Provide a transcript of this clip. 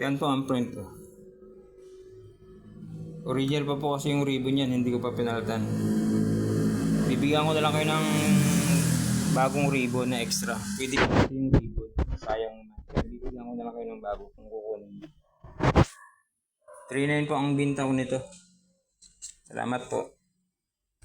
Yan po ang print. Original pa po kasi yung ribbon yan, hindi ko pa pinalitan. Bibigyan ko na lang kayo ng bagong ribbon na extra. Pwede ko kasi yung ribbon. Sayang naman. Bibigyan ko na lang kayo ng bago kung kukunin. 3.9 po ang binta ko nito. Salamat po.